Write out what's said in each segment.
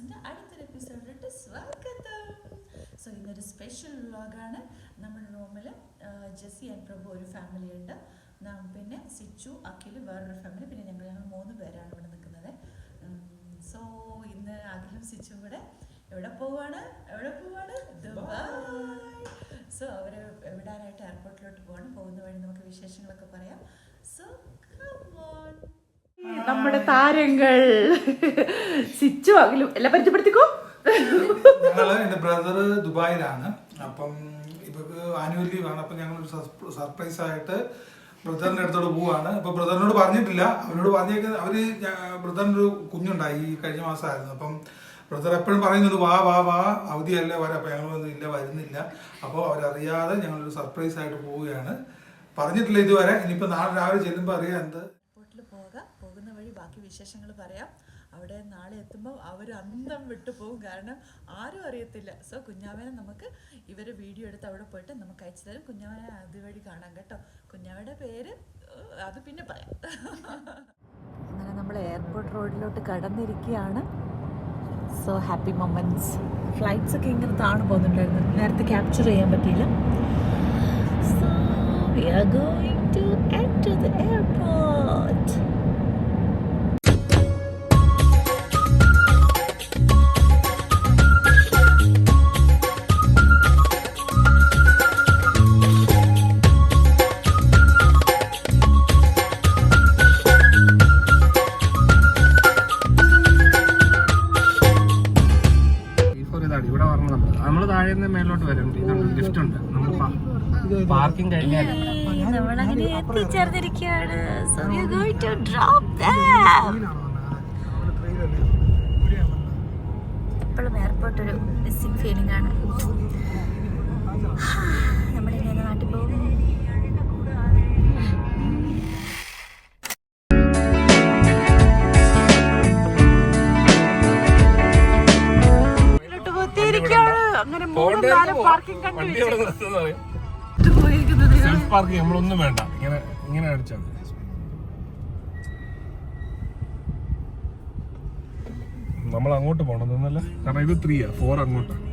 വ്ളോഗ്സിൻ്റെ അടുത്തൊരു എപ്പിസോഡിലോട്ട് സ്വാഗതം. സോ ഇന്നൊരു സ്പെഷ്യൽ വ്ളോഗാണ്. നമ്മുടെ റൂമിൽ ജെസ്സി ആൻഡ് പ്രഭു ഒരു ഫാമിലി ഉണ്ട്, പിന്നെ സിച്ചു അഖിൽ വേറൊരു ഫാമിലി, പിന്നെ ഞങ്ങൾ 3 പേരാണ് ഇവിടെ നിൽക്കുന്നത്. സോ ഇന്ന് അഖിലും സിച്ചും കൂടെ എവിടെ പോവാണ് ദുബായ്. സോ അവർ വിടാനായിട്ട് എയർപോർട്ടിലോട്ട് പോകുന്ന വഴി നമുക്ക് വിശേഷങ്ങളൊക്കെ പറയാം. So come on. നമ്മുടെ താരങ്ങൾ സിച്ചു അഖിലും എല്ലാം പരിചയപ്പെടുത്തിക്കോ. ഞങ്ങള് എന്റെ ബ്രദർ ദുബായിലാണ്. അപ്പം ഇവർക്ക് ആനുവൽ ലീവ് ആണ്. അപ്പൊ ഞങ്ങൾ സർപ്രൈസ് ആയിട്ട് ബ്രദറിന്റെ അടുത്തോട് പോവാണ്. അപ്പൊ ബ്രദറിനോട് പറഞ്ഞിട്ടില്ല, അവരോട് പറഞ്ഞേക്ക് അവര് ബ്രദറിനൊരു കുഞ്ഞുണ്ടായി, ഈ കഴിഞ്ഞ മാസമായിരുന്നു. അപ്പം ബ്രദർ എപ്പോഴും പറയുന്നുണ്ട് വാ അവധിയല്ലേ വരാം. അപ്പൊ ഞങ്ങളൊന്നും ഇല്ല, വരുന്നില്ല. അപ്പോൾ അവരറിയാതെ ഞങ്ങളൊരു സർപ്രൈസ് ആയിട്ട് പോവുകയാണ്. പറഞ്ഞിട്ടില്ല ഇതുവരെ. ഇനിയിപ്പോ നാളെ രാവിലെ ചെല്ലുമ്പോൾ അറിയാം എന്ത്. പോകുന്ന വഴി ബാക്കി വിശേഷങ്ങൾ പറയാം. അവിടെ നാളെ എത്തുമ്പോൾ അവർ അന്തം വിട്ടു പോകും, കാരണം ആരും അറിയത്തില്ല. സോ കുഞ്ഞാവേനെ നമുക്ക് ഇവരെ വീഡിയോ എടുത്ത് അവിടെ പോയിട്ട് നമുക്ക് അയച്ചു തരും. കുഞ്ഞാവേനെ അതുവഴി കാണാം കേട്ടോ. കുഞ്ഞാവയുടെ പേര് അത് പിന്നെ പറയാം. അങ്ങനെ നമ്മൾ എയർപോർട്ട് റോഡിലോട്ട് കടന്നിരിക്കുകയാണ്. So happy moments. ഫ്ലൈറ്റ്സ് ഒക്കെ ഇങ്ങനെ താണു പോകുന്നുണ്ടായിരുന്നു, നേരത്തെ ക്യാപ്ചർ ചെയ്യാൻ പറ്റിയില്ല. So we are going to enter the airport. മേലോട്ട് വരും. ഇതുണ്ട്, ലിഫ്റ്റ് ഉണ്ട്. നമ്മൾ പാർക്കിംഗ് കഴിഞ്ഞാൽ നമ്മളങ്ങനെ എത്തിച്ചേർന്നിരിക്കുകയാണ്. So we are going to drop them. ഇപ്പോഴും എയർപോർട്ട് ഒരു മിസ്സിംഗ് ഫീലിംഗ് ആണ്. നമ്മളിങ്ങനെ നാട്ടിൽ പോകും. നമ്മളൊന്നും വേണ്ട, ഇങ്ങനെ അടിച്ചാൽ നമ്മൾ അങ്ങോട്ട് പോകണമെന്നല്ല, കാരണം ഇത് 3 4 അങ്ങോട്ടാണ്.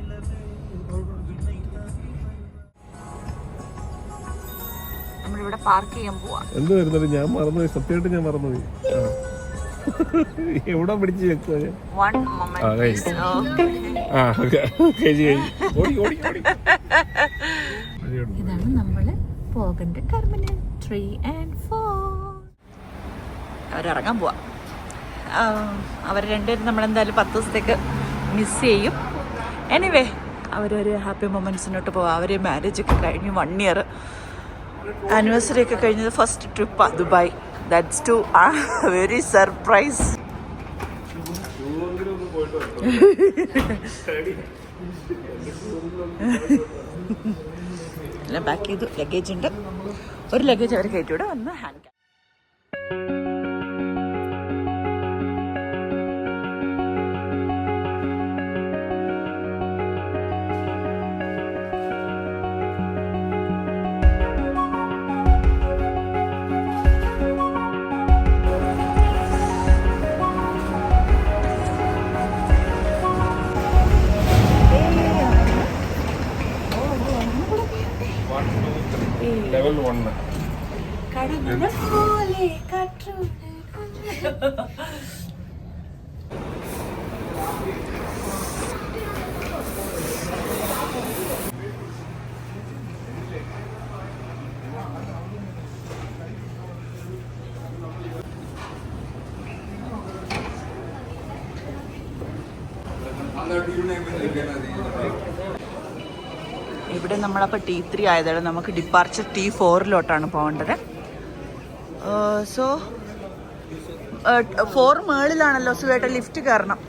നമ്മളിവിടെ പാർക്ക് ചെയ്യാൻ പോവാ. എന്ത് വരുന്നത് ഞാൻ മറന്നുപോയി, സത്യമായിട്ട് ഞാൻ മറന്നുപോയി. എവിടെ പിടിച്ച് വെക്കുക. ഇതാണ് നമ്മള് പോകേണ്ട ടെർമിനൽ 3 and 4. അവരിറങ്ങാൻ പോവാ. അവർ രണ്ടുപേരും നമ്മളെന്തായാലും 10 ദിവസത്തേക്ക് മിസ് ചെയ്യും. എനിവേ അവരൊരു ഹാപ്പി മൊമെന്റ്സിനോട്ട് പോവാം. അവർ മാരേജ് ഒക്കെ കഴിഞ്ഞ് 1 year ആനിവേഴ്സറി ഒക്കെ കഴിഞ്ഞത്. ഫസ്റ്റ് ട്രിപ്പാ Dubai. That's to very surprise. എല്ലാം പാക്ക് ചെയ്തു. ലഗേജ് ഉണ്ട്. ഒരു ലഗേജ് അവർ കയറ്റിവിടെ വന്ന് ഹാൻഡ് ക്യാരി. ലെവൽ 1 ഇവിടെ നമ്മളപ്പോൾ T3 ആയതാണ്. നമുക്ക് ഡിപ്പാർച്ചർ T4 പോകേണ്ടത്. സോ 4 മേളിലാണല്ലോ. സുവേട്ട ലിഫ്റ്റ് കയറണം.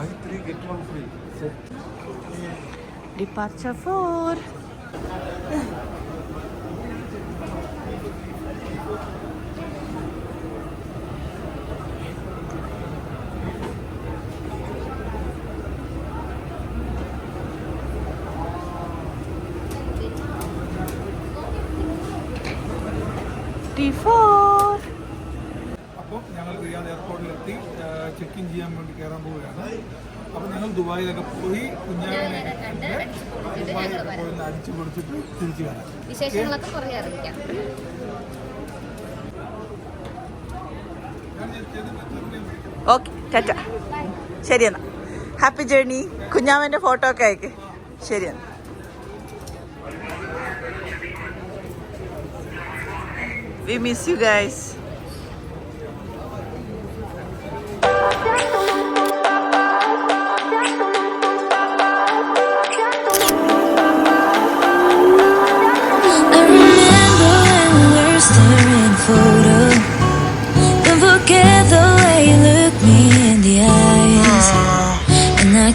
buy 3 get 1 free. Set. Departure 4. T4. അപ്പോൾ ഞങ്ങൾ റിയാദ് എയർപോർട്ടിലെത്തി ചെക്ക് ഇൻ ചെയ്യാൻ വേണ്ടി കയറാൻ പോവുകയാണ്. അപ്പോൾ ഞങ്ങൾ ദുബായിലൊക്കെ പോയി കുഞ്ഞാവിനെയൊക്കെ കണ്ട് ദുബായിലൊക്കെ പോയി ഒന്ന് അടിച്ചു പൊടിച്ചിട്ട് തിരിച്ചു വരാം. വിശേഷങ്ങളൊക്കെ കുറേ അറിയിക്കാം. ഓക്കെ ടാറ്റ. ശരി എന്നാ, ഹാപ്പി ജേർണി. കുഞ്ഞാവൻ്റെ ഫോട്ടോ ഒക്കെ അയക്ക്. ശരി എന്നാ. We miss you guys.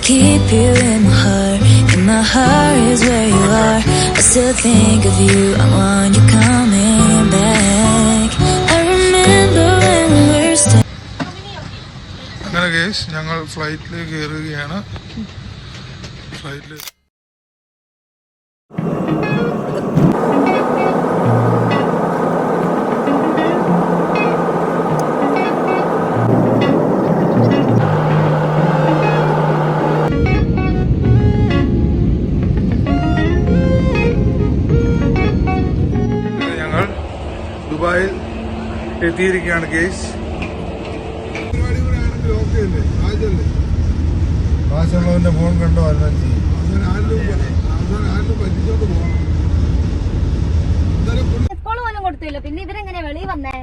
Keep you in my heart, and my heart is where you are. I still think of you, I want you coming back. I remember when we were still. അങ്ങനെ case ഞങ്ങൾ ഫ്ലൈറ്റിലേക്ക് കയറുകയാണ്. ഫ്ലൈറ്റിൽ ദുബായിൽ എത്തിയിരിക്കുകയാണ് case. കാശുള്ളവന്റെ phone കണ്ടോ എല്ലാം ചെയ്യും. എപ്പോഴും പോലും കൊടുത്തില്ല, പിന്നെ ഇവരെങ്ങനെ വെളിയിൽ വന്നേ?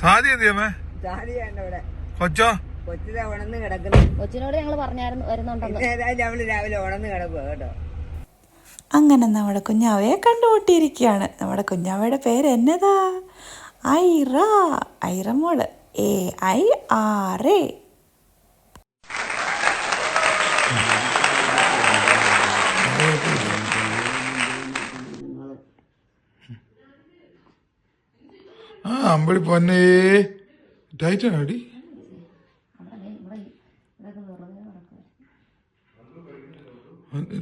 സാധ്യതയമ്മേ കൊച്ചോ കൊച്ചിനെ ഉണന്ന് കിടക്കുന്നു. കൊച്ചിനോട് ഞങ്ങൾ പറഞ്ഞായിരുന്നു വരുന്നുണ്ടെന്ന്. ഏതായാലും അവള് രാവിലെ ഉണന്ന് കിടക്കുക കേട്ടോ. അങ്ങനെ നമ്മുടെ കുഞ്ഞാവയെ കണ്ടുമുട്ടിയിരിക്കുകയാണ്. നമ്മുടെ കുഞ്ഞാവയുടെ പേര് എന്നതാ? ഐറ. ഐറമോള്. AIRA. അമ്പടി പൊന്നേ ടൈറ്റാണ് അടി.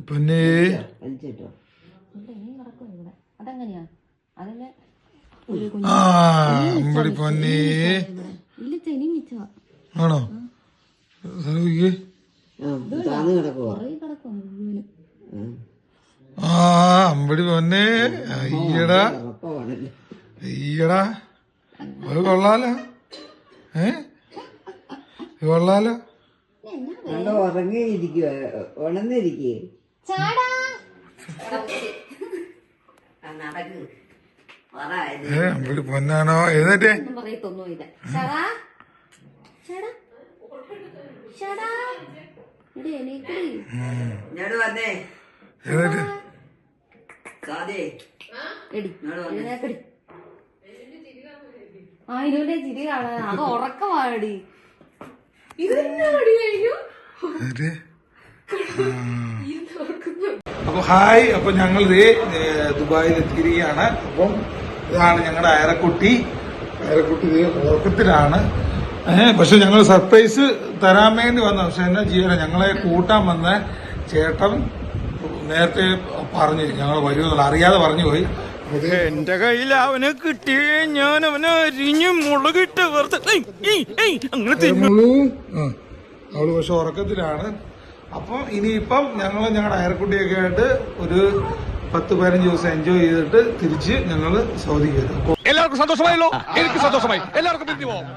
പൊന്നേ അതെങ്ങനെയാ? അതല്ലേ അമ്പടി പൊന്നേ ആണോ? അമ്പടി പൊന്നേ. അയ്യടാ അയ്യടാ, അത് കൊള്ളാലോ. കൊള്ളാലോ. ഉറങ്ങിയിരിക്കുക, ഉണർന്നിരിക്കേ. അമ്പടി പൊന്നാണോ? എഴുന്നേറ്റേ. പറയത്തൊന്നുമില്ല. ഇങ്ങോട്ട് വന്നേ. എഴുന്നേറ്റ്. അതിനുടെ ചിരി കാണാൻ അത് ഉറക്കമാടി. അപ്പൊ ഹായ്. അപ്പൊ ഞങ്ങൾ ദുബായിൽ എത്തിയിരിക്കുകയാണ്. അപ്പം ഇതാണ് ഞങ്ങളുടെ അയറക്കുട്ടി. അയറക്കുട്ടി ഉറക്കത്തിലാണ്. പക്ഷെ ഞങ്ങൾ സർപ്രൈസ് തരാൻ വേണ്ടി വന്ന, പക്ഷെ എന്നാ ചെയ്യാനാ, ഞങ്ങളെ കൂട്ടാൻ വന്ന ചേട്ടൻ നേരത്തെ പറഞ്ഞു ഞങ്ങൾ വരുമെന്നുള്ള, അറിയാതെ പറഞ്ഞു പോയി. എന്റെ കയ്യിൽ അവനെ കിട്ടി, ഞാൻ അവനെ അരിഞ്ഞ് മുളകിട്ട് അങ്ങനെ തിന്നു. അവള് പക്ഷെ ഉറക്കത്തിലാണ്. അപ്പൊ ഇനിയിപ്പം ഞങ്ങൾ ഞങ്ങളുടെ അയർക്കുട്ടിയൊക്കെ ആയിട്ട് ഒരു 10-15 ദിവസം എൻജോയ് ചെയ്തിട്ട് തിരിച്ച് ഞങ്ങൾ സൗദിക്ക് വരും. എല്ലാവർക്കും സന്തോഷമായല്ലോ? എനിക്ക് സന്തോഷമായി. എല്ലാവർക്കും പിരിഞ്ഞു പോവാം.